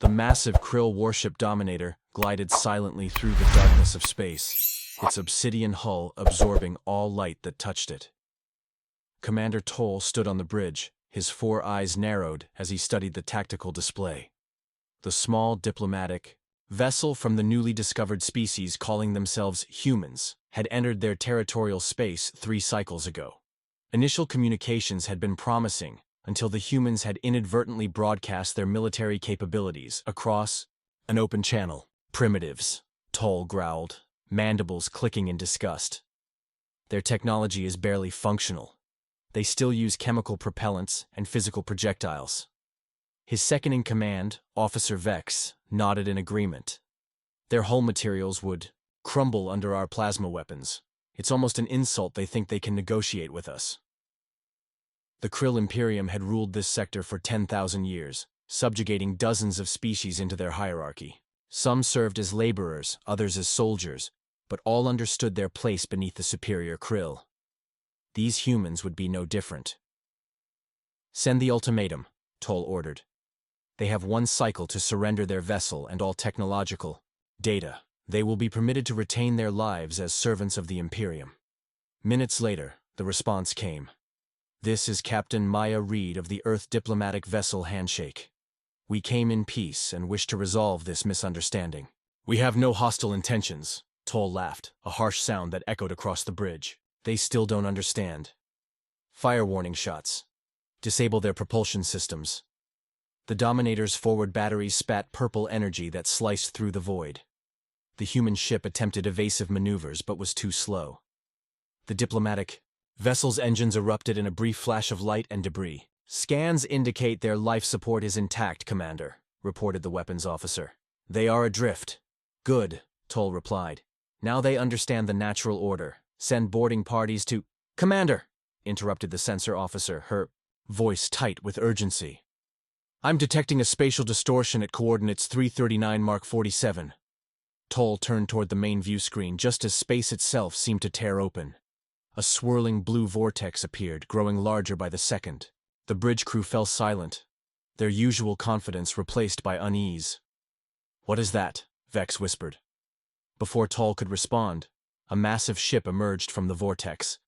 The massive Krill warship Dominator glided silently through the darkness of space, its obsidian hull absorbing all light that touched it. Commander Toll stood on the bridge, his 4 eyes narrowed as he studied the tactical display. The small diplomatic vessel from the newly discovered species calling themselves humans had entered their territorial space 3 cycles ago. Initial communications had been promising until the humans had inadvertently broadcast their military capabilities across an open channel. Primitives, Toll growled, mandibles clicking in disgust. Their technology is barely functional. They still use chemical propellants and physical projectiles. His second-in-command, Officer Vex, nodded in agreement. Their hull materials would crumble under our plasma weapons. It's almost an insult they think they can negotiate with us. The Krill Imperium had ruled this sector for 10,000 years, subjugating dozens of species into their hierarchy. Some served as laborers, others as soldiers, but all understood their place beneath the superior Krill. These humans would be no different. Send the ultimatum, Toll ordered. They have 1 cycle to surrender their vessel and all technological data. They will be permitted to retain their lives as servants of the Imperium. Minutes later, the response came. This is Captain Maya Reed of the Earth Diplomatic Vessel Handshake. We came in peace and wish to resolve this misunderstanding. We have no hostile intentions, Toll laughed, a harsh sound that echoed across the bridge. They still don't understand. Fire warning shots. Disable their propulsion systems. The Dominator's forward batteries spat purple energy that sliced through the void. The human ship attempted evasive maneuvers but was too slow. The diplomatic vessel's engines erupted in a brief flash of light and debris. Scans indicate their life support is intact, Commander, reported the weapons officer. They are adrift. Good, Toll replied. Now they understand the natural order. Send boarding parties to— Commander, interrupted the sensor officer, her voice tight with urgency. I'm detecting a spatial distortion at coordinates 339 Mark 47. Toll turned toward the main view screen just as space itself seemed to tear open. A swirling blue vortex appeared, growing larger by the second. The bridge crew fell silent, their usual confidence replaced by unease. What is that? Vex whispered. Before Toll could respond, a massive ship emerged from the vortex.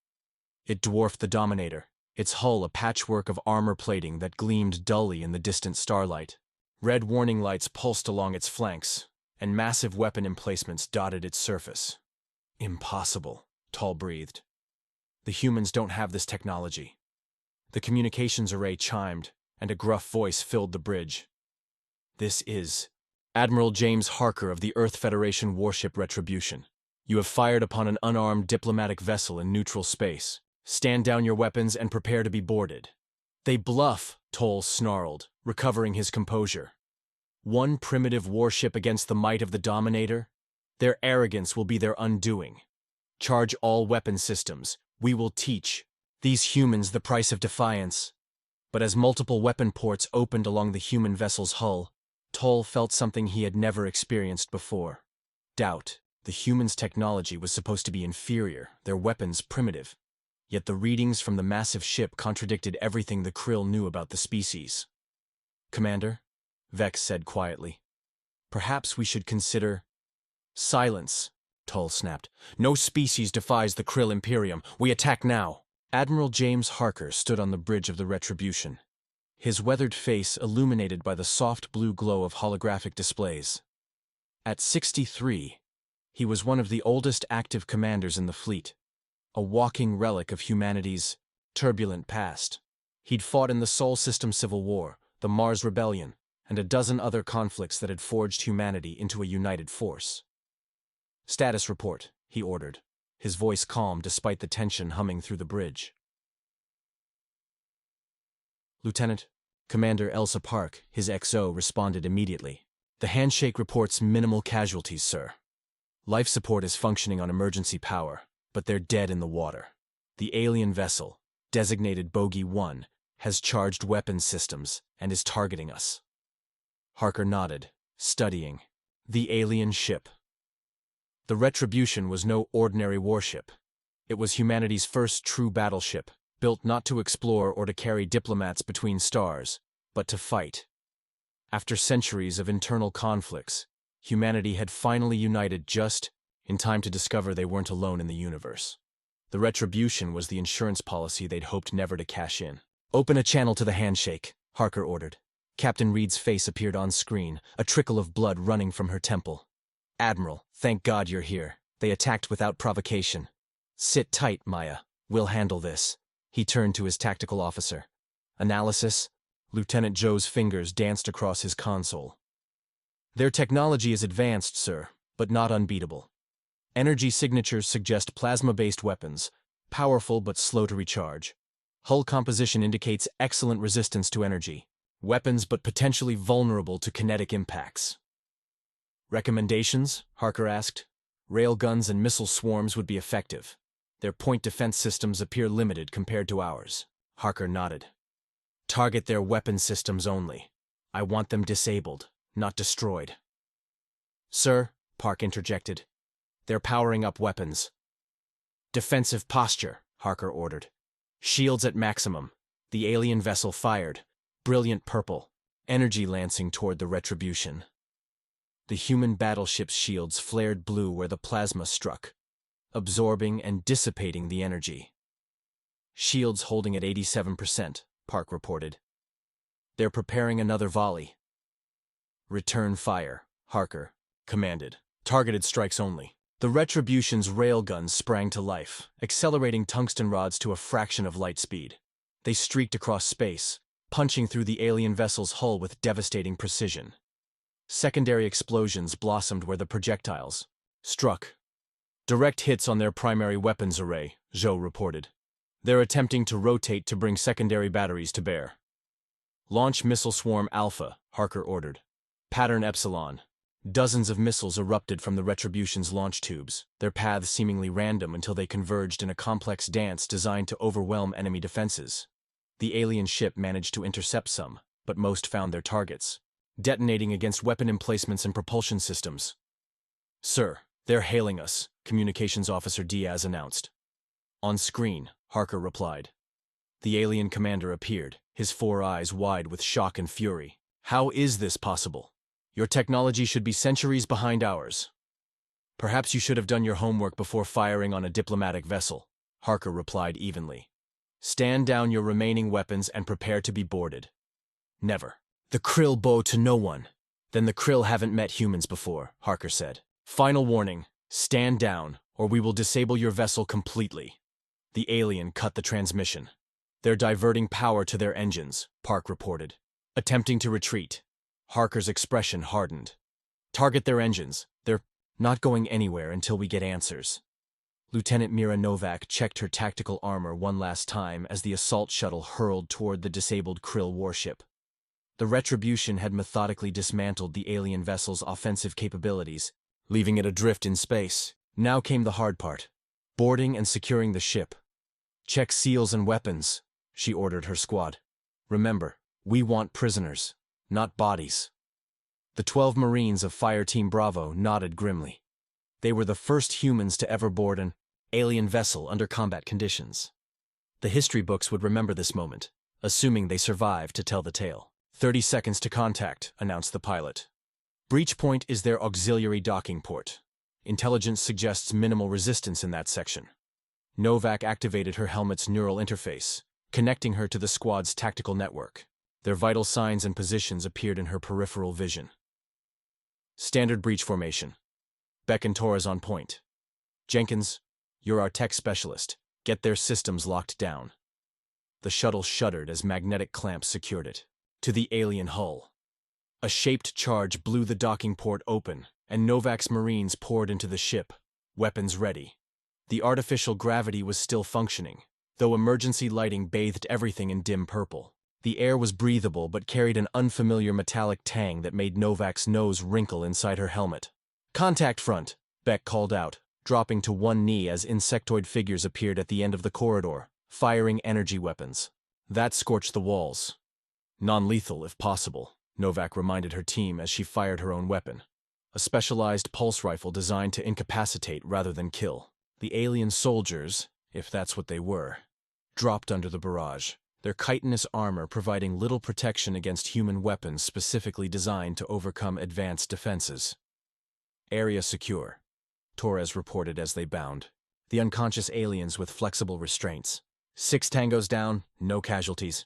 It dwarfed the Dominator, its hull a patchwork of armor plating that gleamed dully in the distant starlight. Red warning lights pulsed along its flanks, and massive weapon emplacements dotted its surface. Impossible, Toll breathed. The humans don't have this technology. The communications array chimed, and a gruff voice filled the bridge. This is Admiral James Harker of the Earth Federation warship Retribution. You have fired upon an unarmed diplomatic vessel in neutral space. Stand down your weapons and prepare to be boarded. They bluff, Toll snarled, recovering his composure. 1 primitive warship against the might of the Dominator? Their arrogance will be their undoing. Charge all weapon systems. We will teach these humans the price of defiance. But as multiple weapon ports opened along the human vessel's hull, Toll felt something he had never experienced before. Doubt. The humans' technology was supposed to be inferior, their weapons primitive. Yet the readings from the massive ship contradicted everything the Krill knew about the species. Commander, Vex said quietly, perhaps we should consider— Silence, Toll snapped. No species defies the Krill Imperium. We attack now. Admiral James Harker stood on the bridge of the Retribution, his weathered face illuminated by the soft blue glow of holographic displays. At 63, he was one of the oldest active commanders in the fleet, a walking relic of humanity's turbulent past. He'd fought in the Sol System Civil War, the Mars Rebellion, and a dozen other conflicts that had forged humanity into a united force. Status report, he ordered, his voice calm despite the tension humming through the bridge. Lieutenant, Commander Elsa Park, his XO, responded immediately. The handshake reports minimal casualties, sir. Life support is functioning on emergency power, but they're dead in the water. The alien vessel, designated Bogey 1, has charged weapons systems and is targeting us. Harker nodded, studying the alien ship. The Retribution was no ordinary warship. It was humanity's first true battleship, built not to explore or to carry diplomats between stars, but to fight. After centuries of internal conflicts, humanity had finally united just in time to discover they weren't alone in the universe. The retribution was the insurance policy they'd hoped never to cash in. "Open a channel to the handshake," Harker ordered. Captain Reed's face appeared on screen, a trickle of blood running from her temple. "Admiral, thank God you're here. They attacked without provocation. Sit tight, Maya. We'll handle this." He turned to his tactical officer. "Analysis?" Lieutenant Joe's fingers danced across his console. "Their technology is advanced, sir, but not unbeatable. Energy signatures suggest plasma-based weapons, powerful but slow to recharge. Hull composition indicates excellent resistance to energy. Weapons but potentially vulnerable to kinetic impacts." "Recommendations?" Harker asked. "Railguns and missile swarms would be effective. Their point defense systems appear limited compared to ours." Harker nodded. "Target their weapon systems only. I want them disabled, not destroyed." "Sir," Park interjected, "they're powering up weapons." "Defensive posture," Harker ordered. "Shields at maximum." The alien vessel fired. Brilliant purple, energy lancing toward the retribution. The human battleship's shields flared blue where the plasma struck, absorbing and dissipating the energy. "Shields holding at 87%, Park reported. "They're preparing another volley." "Return fire," Harker commanded. "Targeted strikes only." The Retribution's railguns sprang to life, accelerating tungsten rods to a fraction of light speed. They streaked across space, punching through the alien vessel's hull with devastating precision. Secondary explosions blossomed where the projectiles struck. "Direct hits on their primary weapons array," Zhou reported. "They're attempting to rotate to bring secondary batteries to bear." "Launch Missile Swarm Alpha," Harker ordered. "Pattern Epsilon." Dozens of missiles erupted from the Retribution's launch tubes, their paths seemingly random until they converged in a complex dance designed to overwhelm enemy defenses. The alien ship managed to intercept some, but most found their targets, detonating against weapon emplacements and propulsion systems. "Sir, they're hailing us," Communications Officer Diaz announced. "On screen," Harker replied. The alien commander appeared, his 4 eyes wide with shock and fury. "How is this possible? Your technology should be centuries behind ours." "Perhaps you should have done your homework before firing on a diplomatic vessel," Harker replied evenly. "Stand down your remaining weapons and prepare to be boarded." "Never. The Krill bow to no one." "Then the Krill haven't met humans before," Harker said. "Final warning, stand down, or we will disable your vessel completely." The alien cut the transmission. "They're diverting power to their engines," Park reported. "Attempting to retreat." Harker's expression hardened. "Target their engines. They're not going anywhere until we get answers." Lieutenant Mira Novak checked her tactical armor one last time as the assault shuttle hurled toward the disabled Krill warship. The Retribution had methodically dismantled the alien vessel's offensive capabilities, leaving it adrift in space. Now came the hard part: boarding and securing the ship. "Check seals and weapons," she ordered her squad. "Remember, we want prisoners, not bodies." The 12 Marines of Fire Team Bravo nodded grimly. They were the first humans to ever board an alien vessel under combat conditions. The history books would remember this moment, assuming they survived to tell the tale. 30 seconds to contact," announced the pilot. "Breach point is their auxiliary docking port. Intelligence suggests minimal resistance in that section." Novak activated her helmet's neural interface, connecting her to the squad's tactical network. Their vital signs and positions appeared in her peripheral vision. "Standard breach formation. Beck and Torres on point. Jenkins, you're our tech specialist. Get their systems locked down." The shuttle shuddered as magnetic clamps secured it. To the alien hull. A shaped charge blew the docking port open, and Novak's Marines poured into the ship, weapons ready. The artificial gravity was still functioning, though emergency lighting bathed everything in dim purple. The air was breathable but carried an unfamiliar metallic tang that made Novak's nose wrinkle inside her helmet. "Contact front," Beck called out, dropping to one knee as insectoid figures appeared at the end of the corridor, firing energy weapons. That scorched the walls. "Non-lethal, if possible," Novak reminded her team as she fired her own weapon. A specialized pulse rifle designed to incapacitate rather than kill. The alien soldiers, if that's what they were, dropped under the barrage, their chitinous armor providing little protection against human weapons specifically designed to overcome advanced defenses. "Area secure," Torres reported as they bound. The unconscious aliens with flexible restraints. 6 tangos down, no casualties.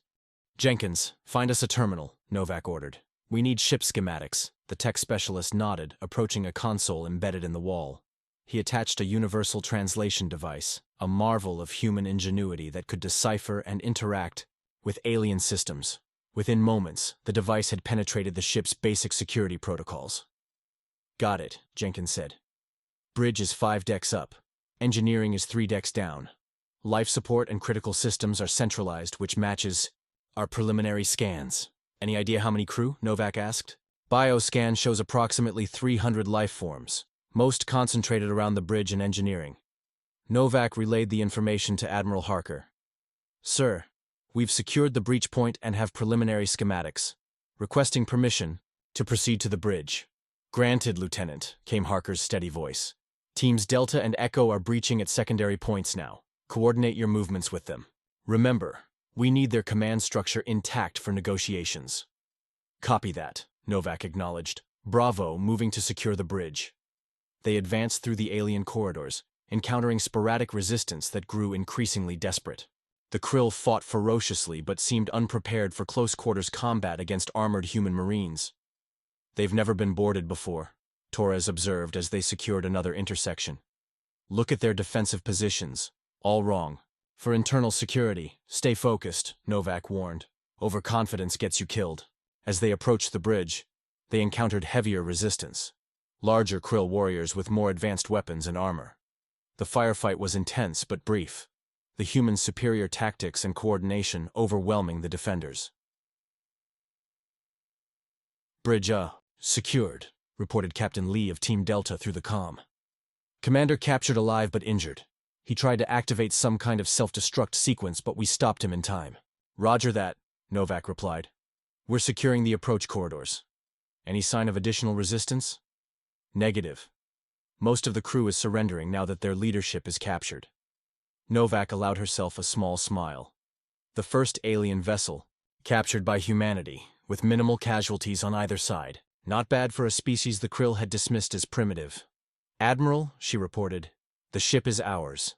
"Jenkins, find us a terminal," Novak ordered. "We need ship schematics." The tech specialist nodded, approaching a console embedded in the wall. He attached a universal translation device, a marvel of human ingenuity that could decipher and interact with alien systems. Within moments, the device had penetrated the ship's basic security protocols. "Got it," Jenkins said. "Bridge is 5 decks up. Engineering is 3 decks down. Life support and critical systems are centralized, which matches our preliminary scans." "Any idea how many crew?" Novak asked. "Bioscan shows approximately 300 life forms, most concentrated around the bridge and engineering." Novak relayed the information to Admiral Harker. "Sir, we've secured the breach point and have preliminary schematics. Requesting permission to proceed to the bridge." "Granted, Lieutenant," came Harker's steady voice. "Teams Delta and Echo are breaching at secondary points now. Coordinate your movements with them. Remember, we need their command structure intact for negotiations." "Copy that," Novak acknowledged. "Bravo, moving to secure the bridge." They advanced through the alien corridors, encountering sporadic resistance that grew increasingly desperate. The Krill fought ferociously but seemed unprepared for close-quarters combat against armored human marines. "They've never been boarded before," Torres observed as they secured another intersection. "Look at their defensive positions. All wrong. For internal security, stay focused," Novak warned. "Overconfidence gets you killed." As they approached the bridge, they encountered heavier resistance. Larger Krill warriors with more advanced weapons and armor. The firefight was intense but brief, the humans' superior tactics and coordination overwhelming the defenders. "Bridge, secured," reported Captain Lee of Team Delta through the comm. "Commander captured alive but injured. He tried to activate some kind of self-destruct sequence, but we stopped him in time." "Roger that," Novak replied. "We're securing the approach corridors." "Any sign of additional resistance?" "Negative. Most of the crew is surrendering now that their leadership is captured." Novak allowed herself a small smile. The first alien vessel, captured by humanity, with minimal casualties on either side. Not bad for a species the Krill had dismissed as primitive. "Admiral," she reported, "the ship is ours."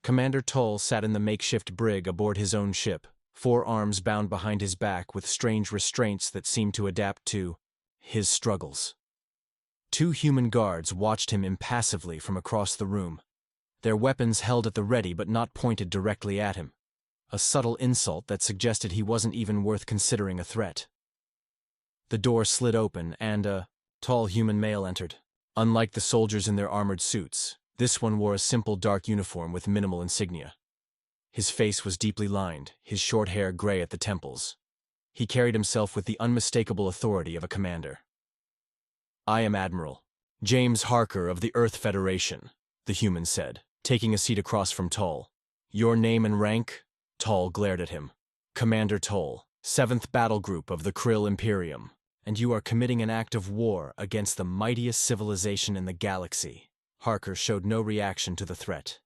Commander Toll sat in the makeshift brig aboard his own ship, 4 arms bound behind his back with strange restraints that seemed to adapt to his struggles. 2 human guards watched him impassively from across the room, their weapons held at the ready but not pointed directly at him. A subtle insult that suggested he wasn't even worth considering a threat. The door slid open and a tall human male entered. Unlike the soldiers in their armored suits, this one wore a simple dark uniform with minimal insignia. His face was deeply lined, his short hair gray at the temples. He carried himself with the unmistakable authority of a commander. "I am Admiral James Harker of the Earth Federation," the human said, taking a seat across from Toll. "Your name and rank?" Toll glared at him. "Commander Toll, 7th Battle Group of the Krill Imperium, and you are committing an act of war against the mightiest civilization in the galaxy." Harker showed no reaction to the threat.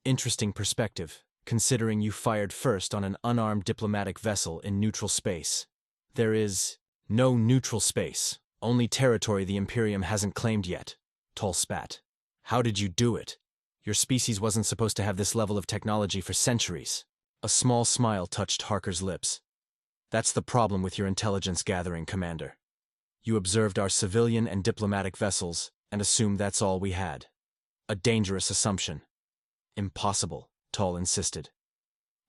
"Interesting perspective, considering you fired first on an unarmed diplomatic vessel in neutral space." "There is no neutral space, only territory the Imperium hasn't claimed yet," Toll spat. "How did you do it? Your species wasn't supposed to have this level of technology for centuries." A small smile touched Harker's lips. "That's the problem with your intelligence gathering, Commander. You observed our civilian and diplomatic vessels and assumed that's all we had. A dangerous assumption." "Impossible," Toll insisted.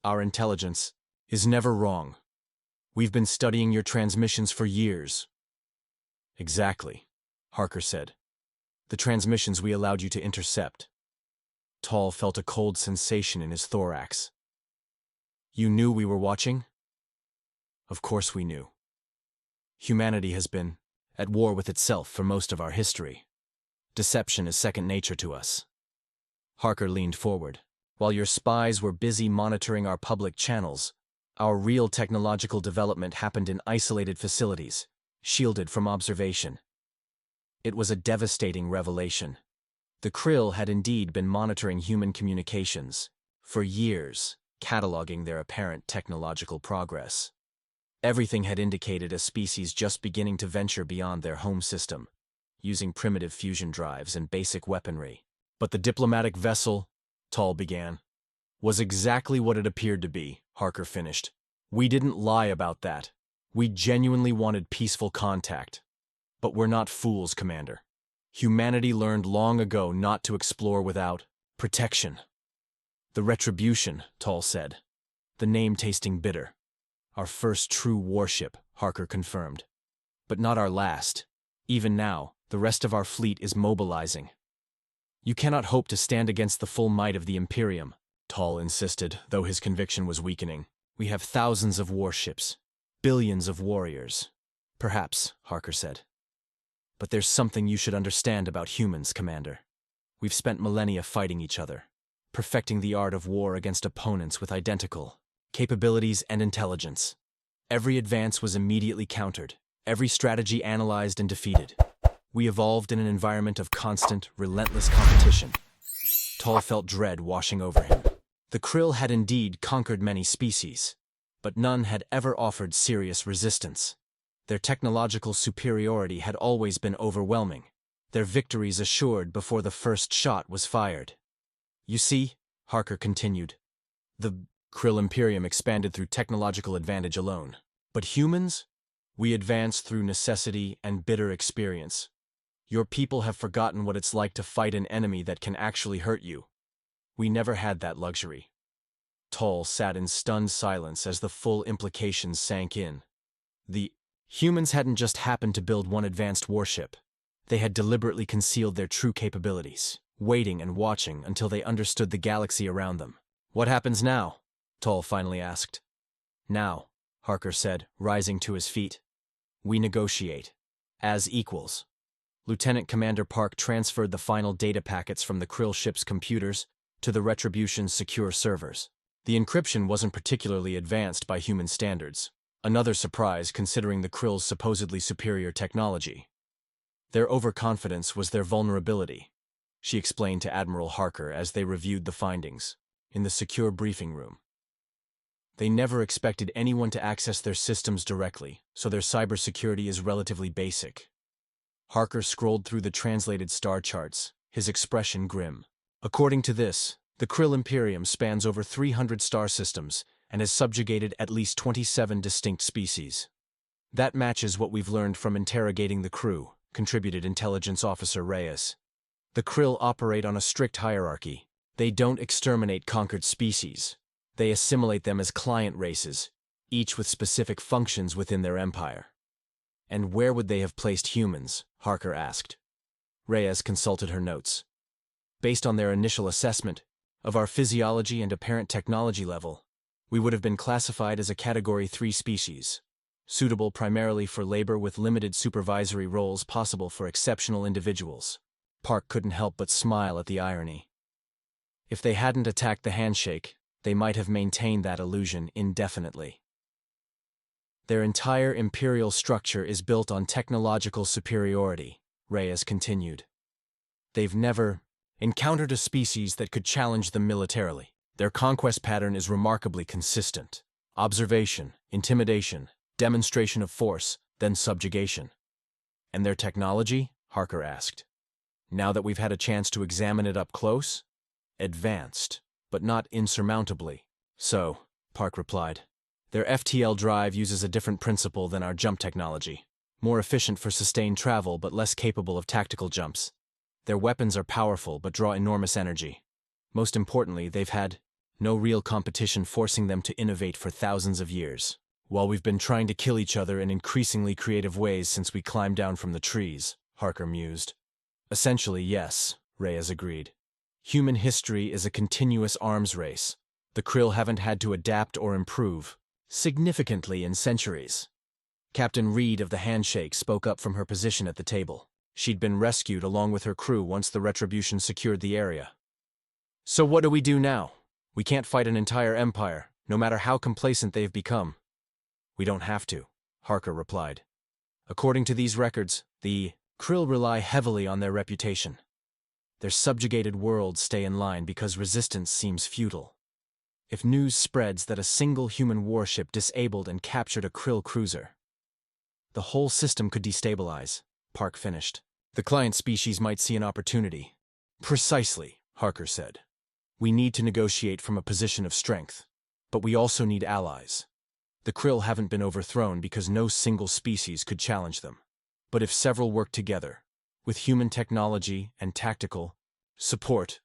"Our intelligence is never wrong. We've been studying your transmissions for years." "Exactly," Harker said. "The transmissions we allowed you to intercept." Toll felt a cold sensation in his thorax. "You knew we were watching?" "Of course we knew. Humanity has been at war with itself for most of our history. Deception is second nature to us." Harker leaned forward. "While your spies were busy monitoring our public channels, our real technological development happened in isolated facilities, shielded from observation." It was a devastating revelation. The Krill had indeed been monitoring human communications for years, cataloging their apparent technological progress. Everything had indicated a species just beginning to venture beyond their home system, using primitive fusion drives and basic weaponry. But the diplomatic vessel, Tall began, was exactly what it appeared to be, Harker finished. We didn't lie about that. We genuinely wanted peaceful contact. But we're not fools, Commander. Humanity learned long ago not to explore without protection. The Retribution, Tall said, the name tasting bitter. Our first true warship, Harker confirmed. But not our last. Even now, the rest of our fleet is mobilizing. You cannot hope to stand against the full might of the Imperium, Tall insisted, though his conviction was weakening. We have thousands of warships, billions of warriors. Perhaps, Harker said. But there's something you should understand about humans, Commander. We've spent millennia fighting each other, perfecting the art of war against opponents with identical capabilities and intelligence. Every advance was immediately countered, every strategy analyzed and defeated. We evolved in an environment of constant, relentless competition. Tall felt dread washing over him. The krill had indeed conquered many species, but none had ever offered serious resistance. Their technological superiority had always been overwhelming, their victories assured before the first shot was fired. You see, Harker continued, the Krill Imperium expanded through technological advantage alone. But humans? We advance through necessity and bitter experience. Your people have forgotten what it's like to fight an enemy that can actually hurt you. We never had that luxury. Tall sat in stunned silence as the full implications sank in. The humans hadn't just happened to build one advanced warship. They had deliberately concealed their true capabilities, waiting and watching until they understood the galaxy around them. What happens now? Tall finally asked. Now, Harker said, rising to his feet. We negotiate. As equals. Lieutenant Commander Park transferred the final data packets from the Krill ship's computers to the Retribution's secure servers. The encryption wasn't particularly advanced by human standards, another surprise considering the Krill's supposedly superior technology. Their overconfidence was their vulnerability, she explained to Admiral Harker as they reviewed the findings, in the secure briefing room. They never expected anyone to access their systems directly, so their cybersecurity is relatively basic. Harker scrolled through the translated star charts, his expression grim. According to this, the Krill Imperium spans over 300 star systems and has subjugated at least 27 distinct species. That matches what we've learned from interrogating the crew, contributed Intelligence Officer Reyes. The Krill operate on a strict hierarchy. They don't exterminate conquered species. They assimilate them as client races, each with specific functions within their empire. And where would they have placed humans? Harker asked. Reyes consulted her notes. Based on their initial assessment of our physiology and apparent technology level, we would have been classified as a Category 3 species, suitable primarily for labor with limited supervisory roles possible for exceptional individuals. Park couldn't help but smile at the irony. If they hadn't attacked the handshake, they might have maintained that illusion indefinitely. Their entire imperial structure is built on technological superiority, Reyes continued. They've never encountered a species that could challenge them militarily. Their conquest pattern is remarkably consistent. Observation, intimidation, demonstration of force, then subjugation. And their technology? Harker asked. Now that we've had a chance to examine it up close? Advanced, but not insurmountably. So, Park replied. Their FTL drive uses a different principle than our jump technology. More efficient for sustained travel but less capable of tactical jumps. Their weapons are powerful but draw enormous energy. Most importantly, they've had no real competition forcing them to innovate for thousands of years. While we've been trying to kill each other in increasingly creative ways since we climbed down from the trees, Harker mused. Essentially, yes, Reyes agreed. Human history is a continuous arms race. The Krill haven't had to adapt or improve significantly in centuries. Captain Reed of the Handshake spoke up from her position at the table. She'd been rescued along with her crew once the Retribution secured the area. So what do we do now? We can't fight an entire empire, no matter how complacent they've become. We don't have to, Harker replied. According to these records, the Krill rely heavily on their reputation. Their subjugated worlds stay in line because resistance seems futile. if news spreads that a single human warship disabled and captured a Krill cruiser. The whole system could destabilize, Park finished. The client species might see an opportunity. Precisely, Harker said. We need to negotiate from a position of strength, but we also need allies. The Krill haven't been overthrown because no single species could challenge them. But if several work together, with human technology and tactical support.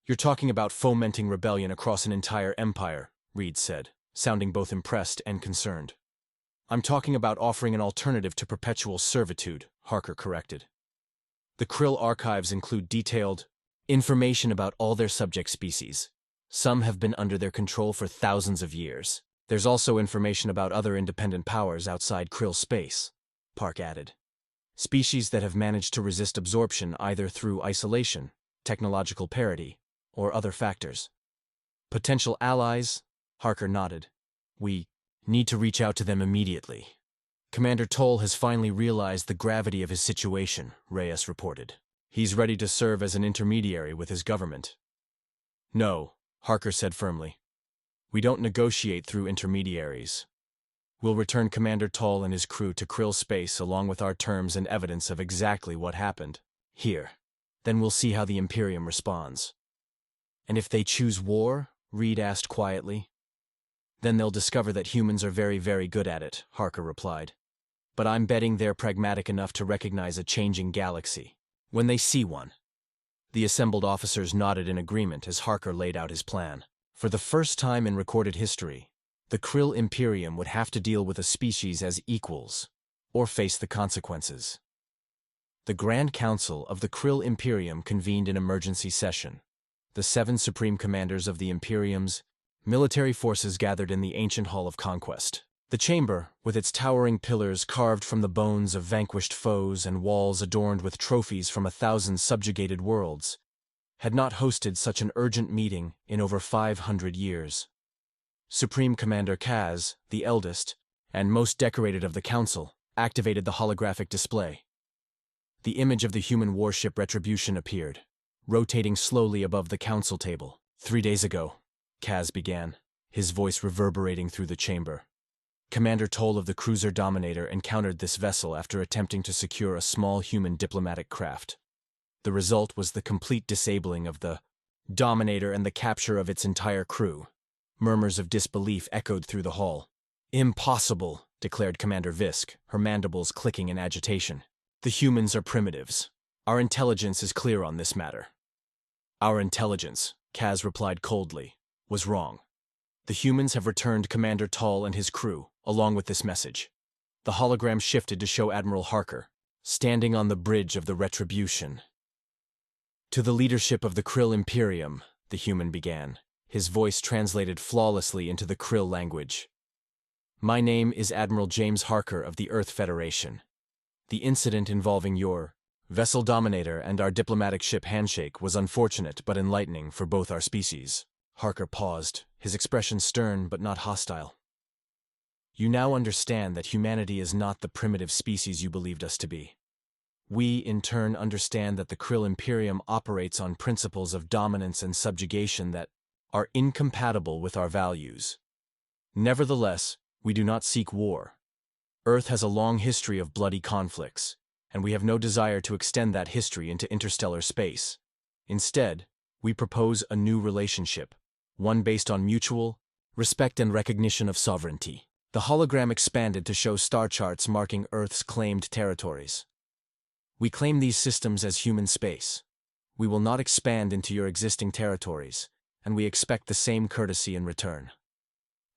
You're talking about fomenting rebellion across an entire empire, Reed said, sounding both impressed and concerned. I'm talking about offering an alternative to perpetual servitude, Harker corrected. The Krill archives include detailed information about all their subject species. Some have been under their control for thousands of years. There's also information about other independent powers outside Krill space, Park added. Species that have managed to resist absorption either through isolation, technological parity, or other factors. Potential allies? Harker nodded. We need to reach out to them immediately. Commander Toll has finally realized the gravity of his situation, Reyes reported. He's ready to serve as an intermediary with his government. No, Harker said firmly. We don't negotiate through intermediaries. We'll return Commander Toll and his crew to Krill space along with our terms and evidence of exactly what happened. Here. Then we'll see how the Imperium responds. And if they choose war? Reed asked quietly. Then they'll discover that humans are very, very good at it, Harker replied. But I'm betting they're pragmatic enough to recognize a changing galaxy when they see one. The assembled officers nodded in agreement as Harker laid out his plan. For the first time in recorded history, the Krill Imperium would have to deal with a species as equals, or face the consequences. The Grand Council of the Krill Imperium convened an emergency session. The 7 supreme commanders of the Imperium's military forces gathered in the ancient Hall of Conquest. The chamber, with its towering pillars carved from the bones of vanquished foes and walls adorned with trophies from 1,000 subjugated worlds, had not hosted such an urgent meeting in over 500 years. Supreme Commander Kaz, the eldest, and most decorated of the council, activated the holographic display. The image of the human warship Retribution appeared, rotating slowly above the council table. 3 days ago, Kaz began, his voice reverberating through the chamber. Commander Toll of the cruiser Dominator encountered this vessel after attempting to secure a small human diplomatic craft. The result was the complete disabling of the Dominator and the capture of its entire crew. Murmurs of disbelief echoed through the hall. Impossible, declared Commander Visk, her mandibles clicking in agitation. The humans are primitives. Our intelligence is clear on this matter. Our intelligence, Kaz replied coldly, was wrong. The humans have returned Commander Toll and his crew, along with this message. The hologram shifted to show Admiral Harker, standing on the bridge of the Retribution. To the leadership of the Krill Imperium, the human began, his voice translated flawlessly into the Krill language. My name is Admiral James Harker of the Earth Federation. The incident involving your vessel Dominator and our diplomatic ship Handshake was unfortunate but enlightening for both our species. Harker paused, his expression stern but not hostile. You now understand that humanity is not the primitive species you believed us to be. We, in turn, understand that the Krill Imperium operates on principles of dominance and subjugation that are incompatible with our values. Nevertheless, we do not seek war. Earth has a long history of bloody conflicts, and we have no desire to extend that history into interstellar space. Instead, we propose a new relationship, one based on mutual respect and recognition of sovereignty. The hologram expanded to show star charts marking Earth's claimed territories. We claim these systems as human space. We will not expand into your existing territories, and we expect the same courtesy in return.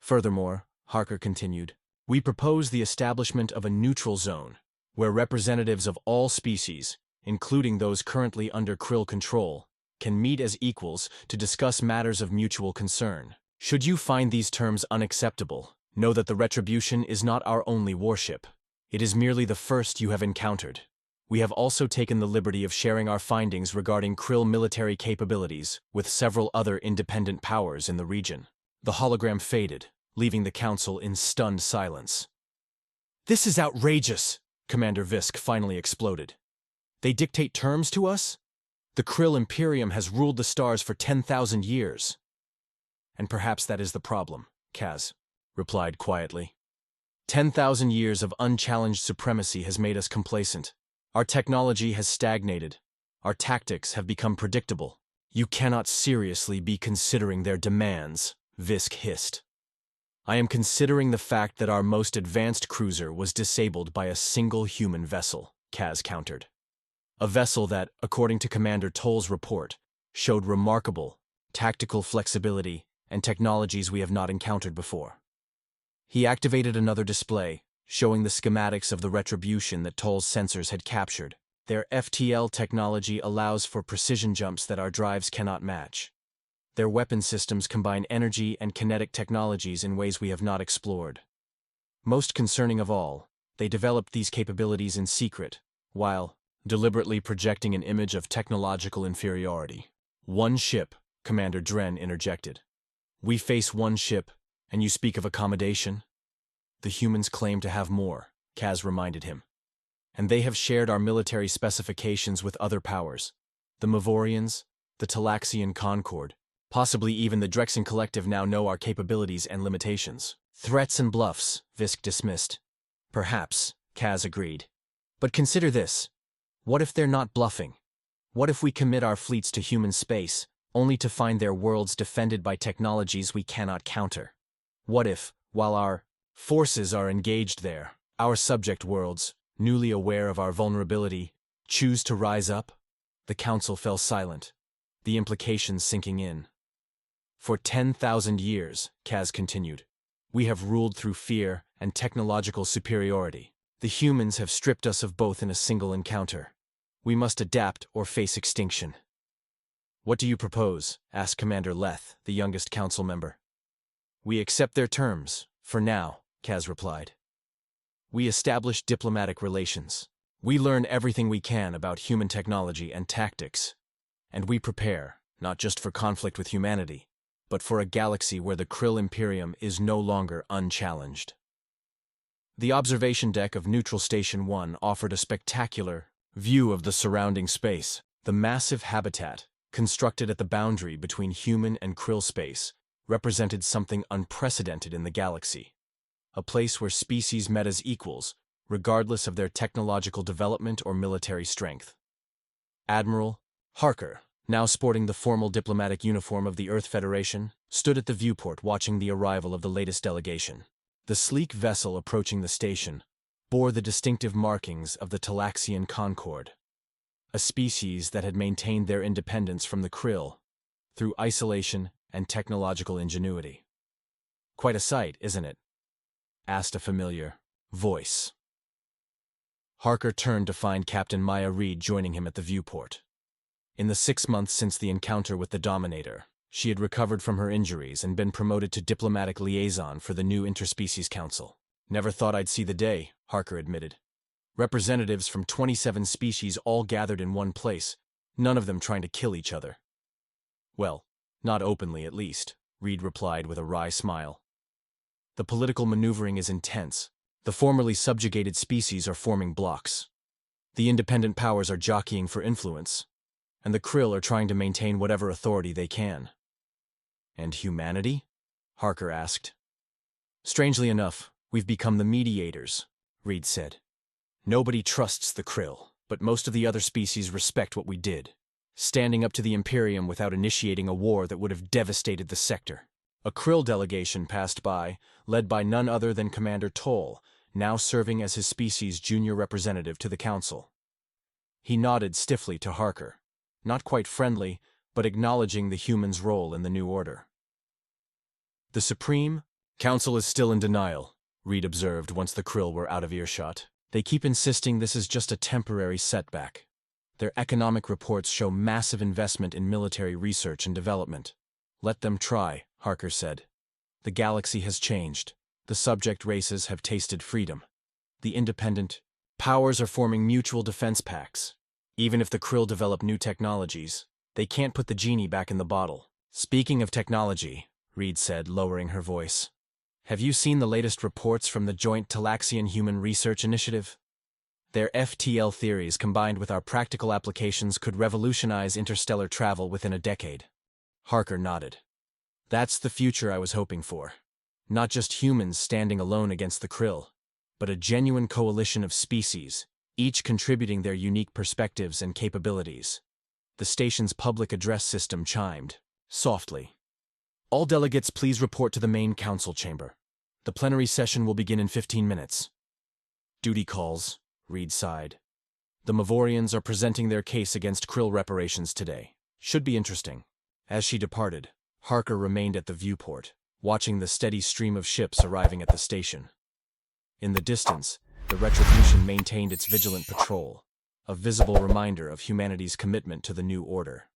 Furthermore, Harker continued, we propose the establishment of a neutral zone, where representatives of all species, including those currently under Krill control, can meet as equals to discuss matters of mutual concern. Should you find these terms unacceptable, know that the Retribution is not our only warship. It is merely the first you have encountered. We have also taken the liberty of sharing our findings regarding Krill military capabilities with several other independent powers in the region. The hologram faded, leaving the council in stunned silence. This is outrageous, Commander Visk finally exploded. They dictate terms to us? The Krill Imperium has ruled the stars for 10,000 years. And perhaps that is the problem, Kaz replied quietly. 10,000 years of unchallenged supremacy has made us complacent. Our technology has stagnated. Our tactics have become predictable. You cannot seriously be considering their demands, Visk hissed. I am considering the fact that our most advanced cruiser was disabled by a single human vessel, Kaz countered. A vessel that, according to Commander Toll's report, showed remarkable tactical flexibility and technologies we have not encountered before. He activated another display, showing the schematics of the retribution that Toll's sensors had captured. Their FTL technology allows for precision jumps that our drives cannot match. Their weapon systems combine energy and kinetic technologies in ways we have not explored. Most concerning of all, they developed these capabilities in secret, while deliberately projecting an image of technological inferiority. One ship, Commander Dren interjected. We face one ship, and you speak of accommodation? The humans claim to have more, Kaz reminded him. And they have shared our military specifications with other powers. The Mavorians, the Talaxian Concord, possibly even the Drexen Collective now know our capabilities and limitations. Threats and bluffs, Visk dismissed. Perhaps, Kaz agreed. But consider this. What if they're not bluffing? What if we commit our fleets to human space, only to find their worlds defended by technologies we cannot counter? What if, while our forces are engaged there, our subject worlds, newly aware of our vulnerability, choose to rise up? The council fell silent, the implications sinking in. For 10,000 years, Kaz continued, we have ruled through fear and technological superiority. The humans have stripped us of both in a single encounter. We must adapt or face extinction. What do you propose? Asked Commander Leth, the youngest council member. We accept their terms, for now, Kaz replied. We establish diplomatic relations. We learn everything we can about human technology and tactics. And we prepare, not just for conflict with humanity, but for a galaxy where the Krill Imperium is no longer unchallenged. The observation deck of Neutral Station 1 offered a spectacular view of the surrounding space. The massive habitat, constructed at the boundary between human and Krill space, represented something unprecedented in the galaxy. A place where species met as equals, regardless of their technological development or military strength. Admiral Harker, now sporting the formal diplomatic uniform of the Earth Federation, stood at the viewport watching the arrival of the latest delegation. The sleek vessel approaching the station bore the distinctive markings of the Talaxian Concord, a species that had maintained their independence from the Krill through isolation and technological ingenuity. Quite a sight, isn't it? Asked a familiar voice. Harker turned to find Captain Maya Reed joining him at the viewport. In the 6 months since the encounter with the Dominator, she had recovered from her injuries and been promoted to diplomatic liaison for the new Interspecies Council. Never thought I'd see the day, Harker admitted. Representatives from 27 species all gathered in one place, none of them trying to kill each other. Well, not openly at least, Reed replied with a wry smile. The political maneuvering is intense. The formerly subjugated species are forming blocs. The independent powers are jockeying for influence, and the Krill are trying to maintain whatever authority they can. And humanity? Harker asked. Strangely enough, we've become the mediators, Reed said. Nobody trusts the Krill, but most of the other species respect what we did, standing up to the Imperium without initiating a war that would have devastated the sector. A Krill delegation passed by, led by none other than Commander Toll, now serving as his species' junior representative to the Council. He nodded stiffly to Harker, not quite friendly, but acknowledging the human's role in the new order. The Supreme Council is still in denial, Reed observed once the Krill were out of earshot. They keep insisting this is just a temporary setback. Their economic reports show massive investment in military research and development. Let them try, Harker said. The galaxy has changed. The subject races have tasted freedom. The independent powers are forming mutual defense pacts. Even if the Krill develop new technologies, they can't put the genie back in the bottle. Speaking of technology, Reed said, lowering her voice, have you seen the latest reports from the Joint Talaxian Human Research Initiative? Their FTL theories combined with our practical applications could revolutionize interstellar travel within a decade. Harker nodded. That's the future I was hoping for. Not just humans standing alone against the Krill, but a genuine coalition of species, each contributing their unique perspectives and capabilities. The station's public address system chimed, softly. All delegates please report to the main council chamber. The plenary session will begin in 15 minutes. Duty calls, Reed sighed. The Mavorians are presenting their case against Krill reparations today. Should be interesting. As she departed, Harker remained at the viewport, watching the steady stream of ships arriving at the station. In the distance, the Retribution maintained its vigilant patrol, a visible reminder of humanity's commitment to the new order.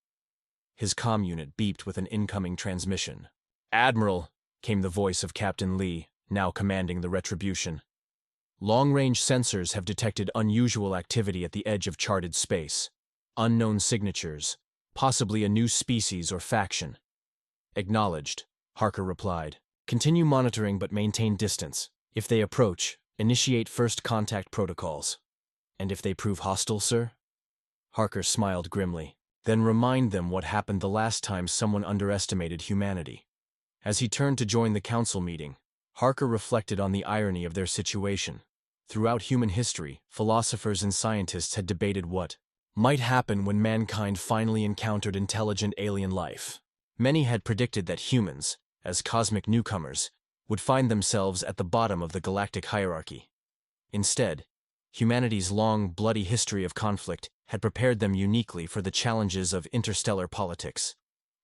His comm unit beeped with an incoming transmission. "Admiral," came the voice of Captain Lee, now commanding the Retribution. "Long-range sensors have detected unusual activity at the edge of charted space. Unknown signatures, possibly a new species or faction." "Acknowledged," Harker replied. "Continue monitoring but maintain distance. If they approach, initiate first contact protocols." "And if they prove hostile, sir?" Harker smiled grimly. "Then remind them what happened the last time someone underestimated humanity." As he turned to join the council meeting, Harker reflected on the irony of their situation. Throughout human history, philosophers and scientists had debated what might happen when mankind finally encountered intelligent alien life. Many had predicted that humans, as cosmic newcomers, would find themselves at the bottom of the galactic hierarchy. Instead, humanity's long, bloody history of conflict had prepared them uniquely for the challenges of interstellar politics.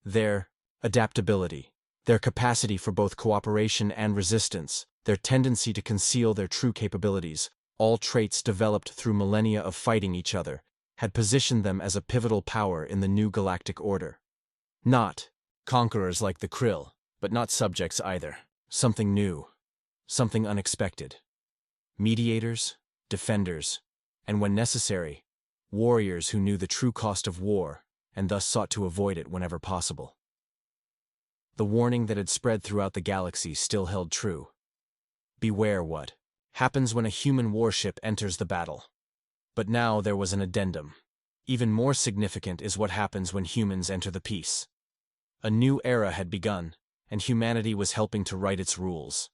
Their adaptability, their capacity for both cooperation and resistance, their tendency to conceal their true capabilities, all traits developed through millennia of fighting each other, had positioned them as a pivotal power in the new galactic order. Not conquerors like the Krill, but not subjects either. Something new, something unexpected. Mediators, defenders, and when necessary, warriors who knew the true cost of war and thus sought to avoid it whenever possible. The warning that had spread throughout the galaxy still held true. Beware what happens when a human warship enters the battle. But now there was an addendum. Even more significant is what happens when humans enter the peace. A new era had begun, and humanity was helping to write its rules.